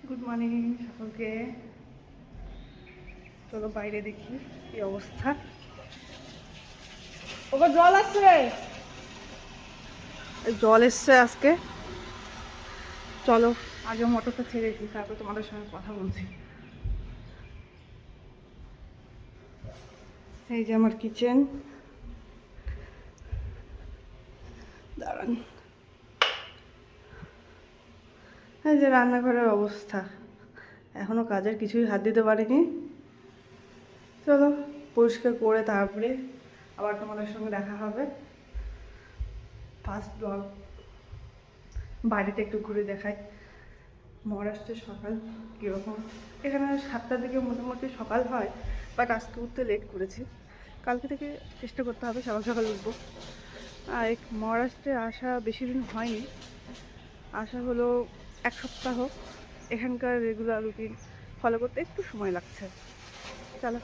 Good morning সকলকে। চলো বাইরে দেখি কি অবস্থা। ওকে জল আসছে, জল এসছে আজকে। চলো আগে মোটরটা ছেড়েছি, তারপর তোমাদের সঙ্গে কথা বলছি। এই যে আমার কিচেন, দাঁড়ান। এই যে রান্নাঘরের অবস্থা, এখনো কাজের কিছুই হাত দিতে পারিনি। চলো পরিষ্কার করে তারপরে আবার তোমাদের সঙ্গে দেখা হবে। ফার্স্ট ব্লগ, বাইরেটা একটু ঘুরে দেখাই। মহারাষ্ট্রের সকাল কীরকম। এখানে 7টার দিকে মোটামুটি সকাল হয়, বাট আজকে উঠতে লেট করেছি। কালকে থেকে চেষ্টা করতে হবে সকাল সকাল উঠবো। আর মহারাষ্ট্রে আসা বেশি দিন হয়নি, আসা হলো 1 সপ্তাহ। এখানকার রেগুলার রুটিন ফলো করতে একটু সময় লাগছে। চলো।